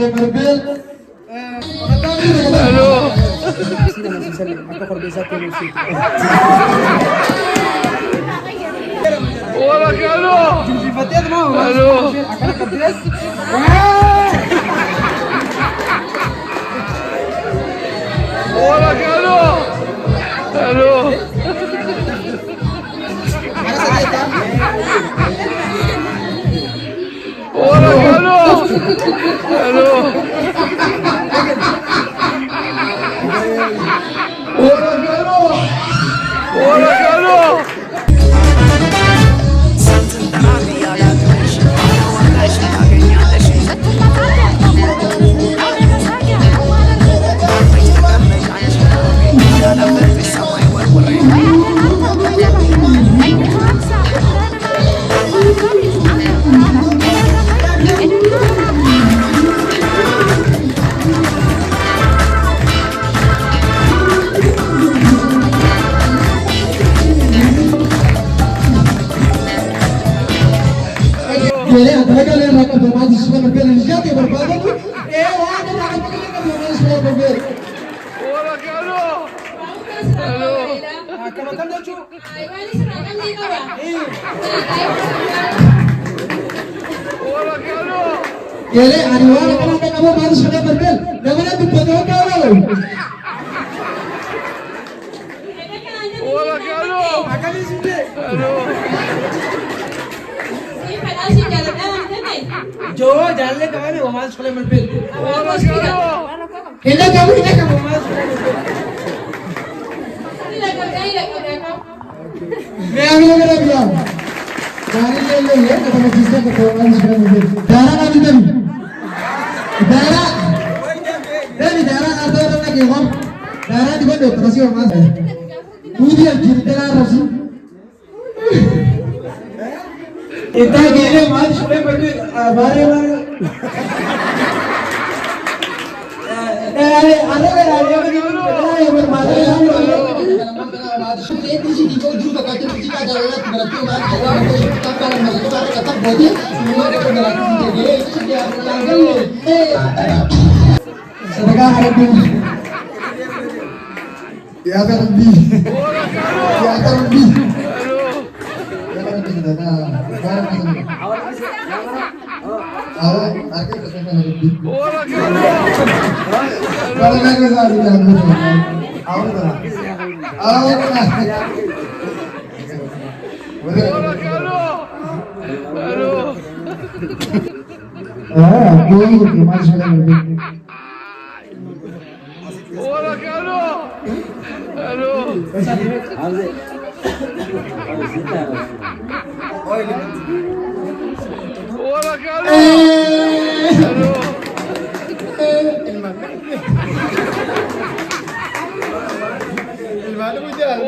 Soleh Marbil. Halo. Hola, Carlos. Halo. Hola, Carlos. Halo. Hola, Carlos. Halo. Hola, Carlos. Jadi antara kalian akan bermaju Soleh Marbil yang jatuh berbadan tu, ada nak kalian bermaju Soleh Marbil. Hola, Carlos. Halo. Kalau kan lucu. Hola, Carlos. Jadi Anwar kenapa kamu baru Soleh Marbil? Namanya tu betul kau. Hola, Carlos. Akan di sini. Halo. Jo, jalan kemana? Omal Soleh Marbil. Hola, Carlos. Ini kamu Omal Soleh Marbil. Saya bilang. Dari le ya, kata majlisnya kata Omal Soleh Marbil. Darah kami tadi. Darah. Dari darah atau orang lagi om. Darah di mana? Kasih Omal. Ujian cerita Rasul. Kita gini Omal Soleh Marbil. Bare. Sedekah lebih. Ya akan lebih. Hola, Carlos. Ya akan lebih. Halo. Ya akan lebih sedekah. Awak akan sedekah lebih. Hola, Carlos. Kalau nak kesal dia ambil. Awak tak. Awak tak. Hola, Carlos. Halo. Aku Omal Soleh Marbil. Hola, Carlos. Halo. Hola, Carlos. Halo. Hola, Carlos. Halo.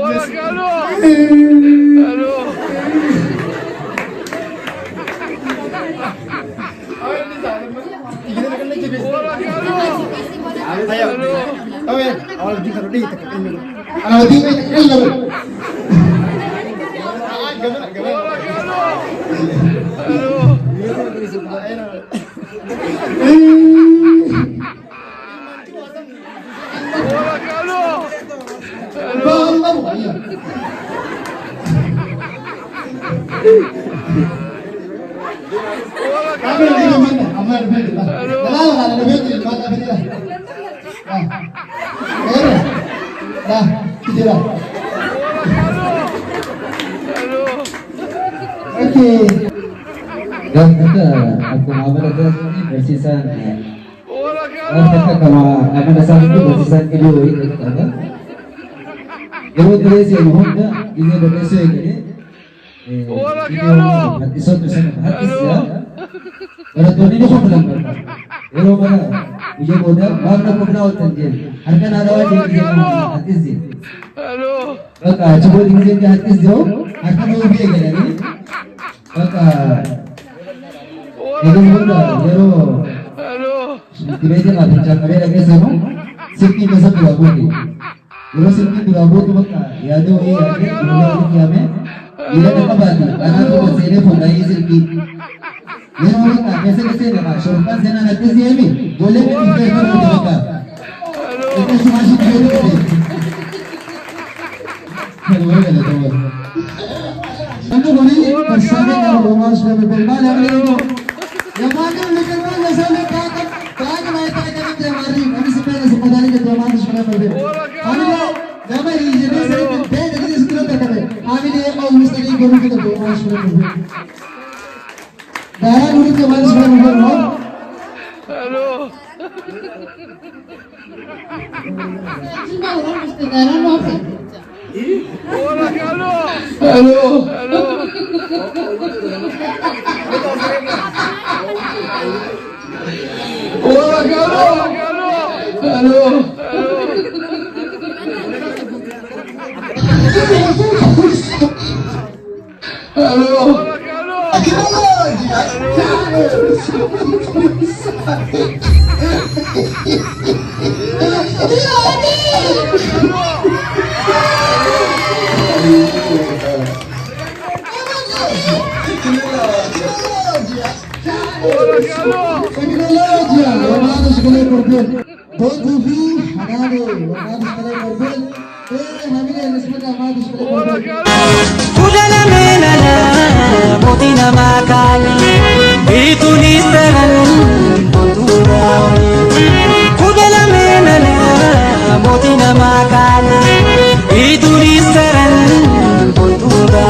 Hola, Carlos. Halo. Awal di kalau di tekan ini. Kalau di tekan ini. Hola, Carlos. Halo. Hola, Carlos. Halo. Hola, Carlos. Dan kita aku amal ada bersisan. Hola, Kita Carlos. kama amal dasar itu bersisan kedua itu apa? Kalau terus yang honda ini berasa ini. Hola, Carlos. Hati satu sama hati ya. Kalau tuan ini kau bilang apa? Kalau mana? Ujung muda, mana kau kenal tanjil? Harga nada wajib hati sih. Halo. Maka coba tinggal di hati sih. Harga mau biar gini. Maka Hola, itu muda, Carlos. jero. Halo. Tiba-tiba lah bincang kami lagi sama. Sikit masa berlabuh ni. Jero sikit berlabuh tu maka. Ya tu ini ada berlabuh kami. Ila nak balik. Anak tu masih ni pun lagi sikit. Yeroo bakka keessa lafaa shorfaan seenaan akkas deemi ijoollee itti fayyadamu bakka. Itti shumaashii fayyadamu. Kan wal galata wal. Namni kuni barsiisaan kan Oromoo suudha bilmaal yaa'u. Yamaan kan liqirraa lasaa kaaka baay'ee kan deemarii kami sebenarnya sepadari ke deemarii suudha berbeda. Amilo nama ini jadi saya beda jadi sudah terkait. Amilo yang mau mesti guru kita deemarii suudha berbeda. Darah guru deemarii suudha berbeda. Halo. Cuma orang mesti darah nopo. Hola, Carlos. Halo. Halo. Hola Carlos. Halo. Halo. Hola, Carlos. Hola, Carlos. Tecnologia, Ronaldo sekali berbel. Botufi, Hanade, Ronaldo sekali berbel. Hamile nisbet Ronaldo sekali Hola, berbel. Carlos. Kudala menala motina makani itulis teran botura Kudala menala motina makani itulis teran botura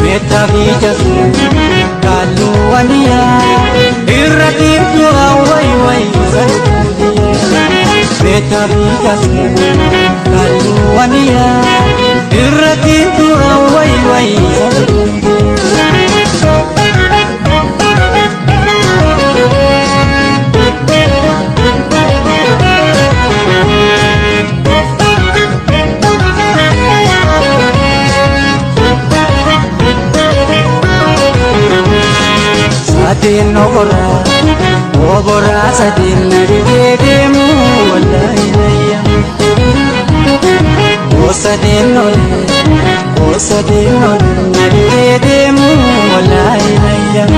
Meta vijasu kalu wania irratir tua wai sandia Meta vijasu kalu wania irratir tua wai Satin obora satin nadidemu wallahi layam Osadin nadidemu wallahi layam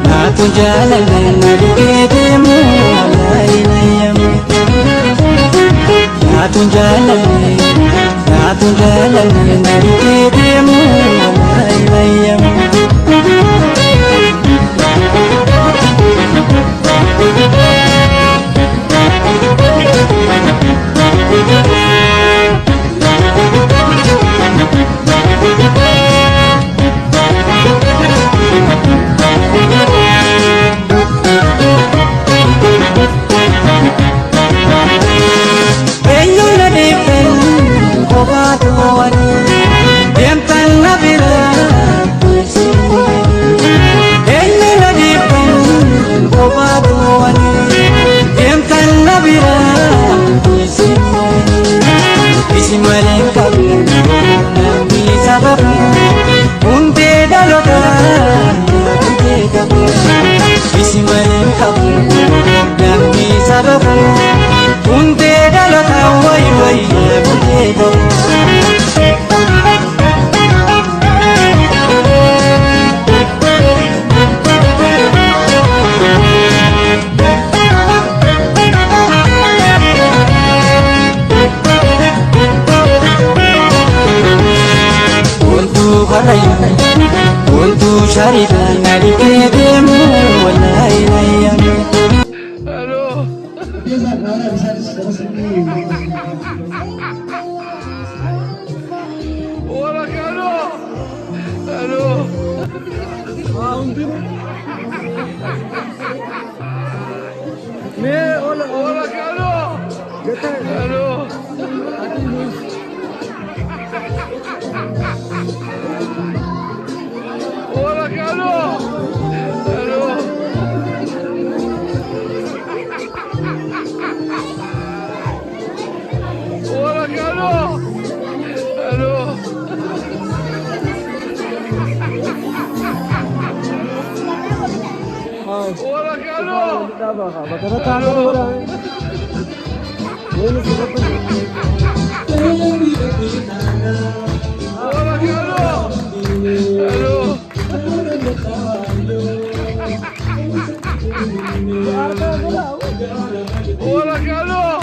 Natun jalale nadidemu wallahi layam Natun jalale nadidemu wallahi layam farrayu Kuntu sharida nalike demu wallahi nayyami Hello. Biasa kalau bisa disini. Hola, Carlos. Hello. Hola, Carlos. Hello. Hola, Carlos. Hello. Hola, Carlos. Hello. Hola, Carlos. Hola, Carlos. Hello. Hola, Carlos. Hello. Hola, Carlos.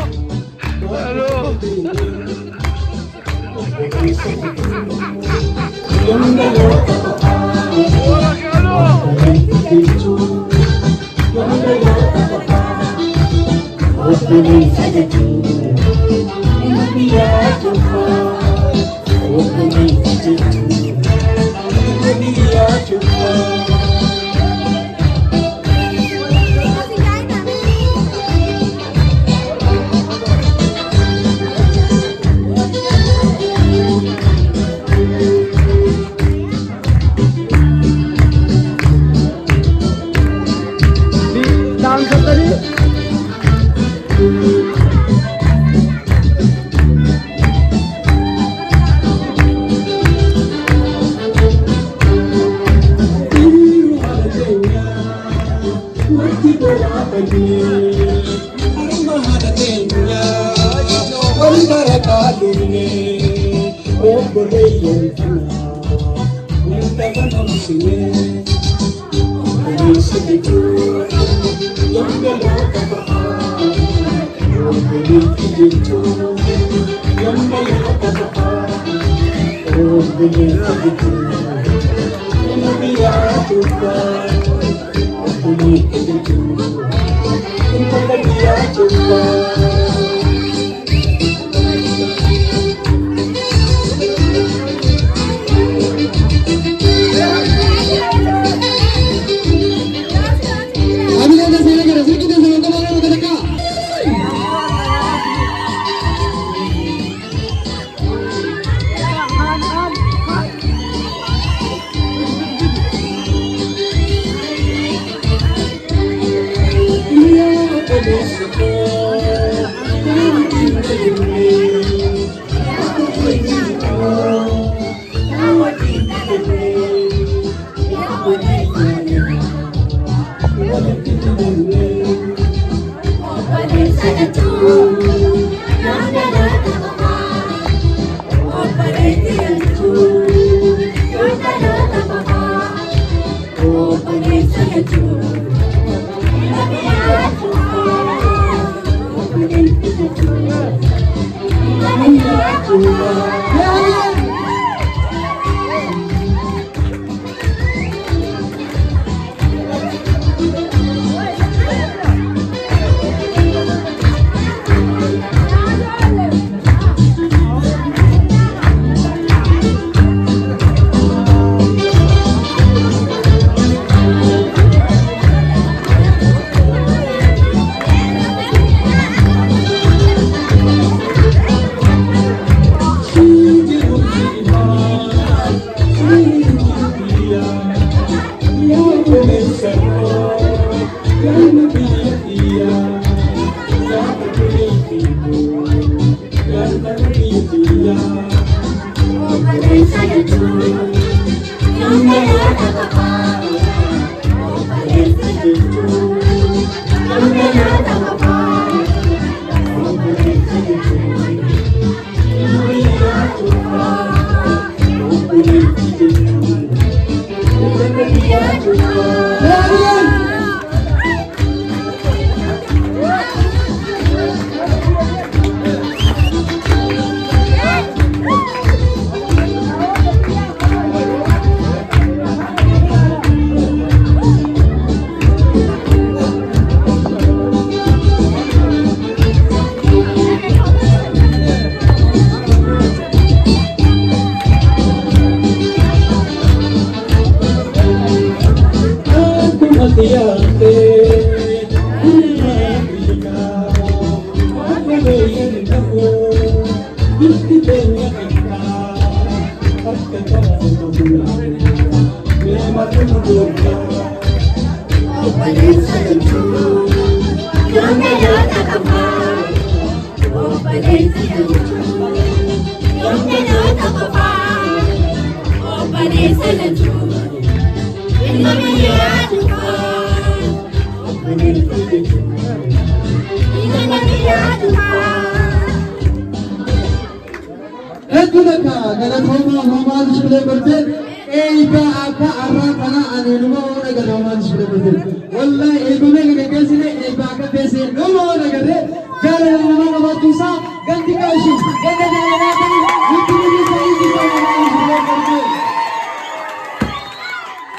لك غلطهما وما تشبه برتين إيبا أبا أراكنا أنيلما ونا غلطهما تشبه برتين والله إيبا ميغا كيسيني إيبا أكا بيسين نوما ونا غلطه جالا نوما نوما توسا غنتي كاشي غنتي جالا ناتني يتني نسائي جيسا وما تشبه برتين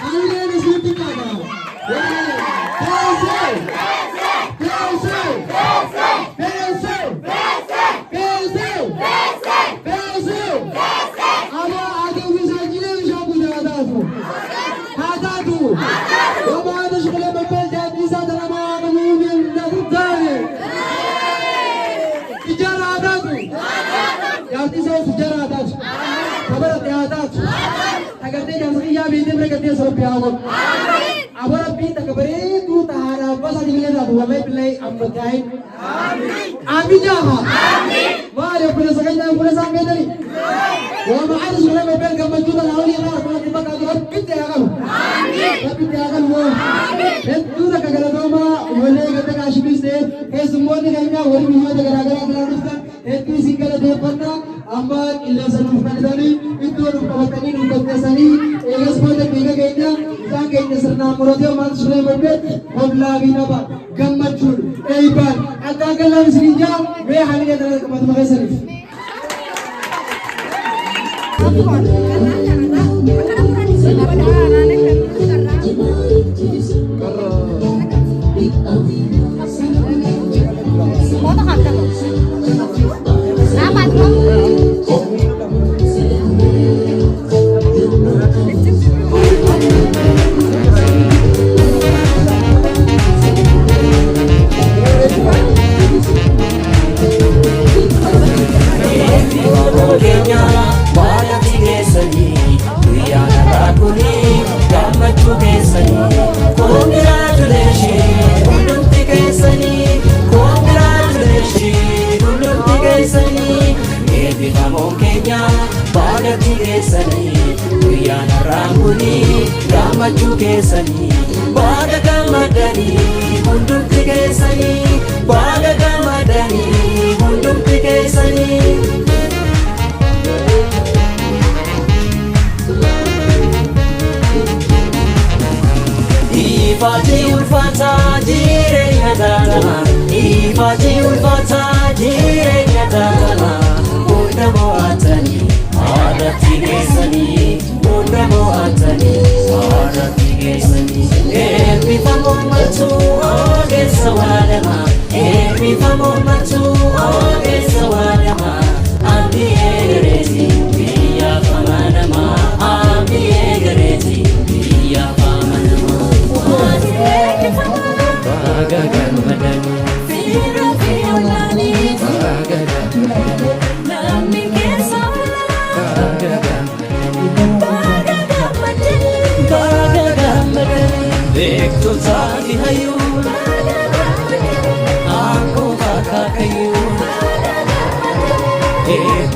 أولي نسيتي كاكا Amin ya ha. Amin. Mari aku nak sakit dan aku nak sampai tadi. Wah macam sudah mepel gambar juta lalu ni lah. Kalau kita kagak pintar akan. Amin. Pintar akan mo. Amin. Itu dah kagak ada nama. Boleh kita kasih bisnis. Semua ni kayaknya orang mihah dah kagak ada teruskan. Itu singkala dia pernah. Ambat illa sanufkan tadi. Itu orang kawatani untuk kesani. Semua dah tiga kayaknya. Kita kayaknya serna muradnya macam sudah mepel. Hobla bina ba. Gambar jul. Eiban. Agak kalau serinjang. Weh hari ni adalah kemat makan serif.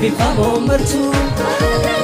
If I'm on my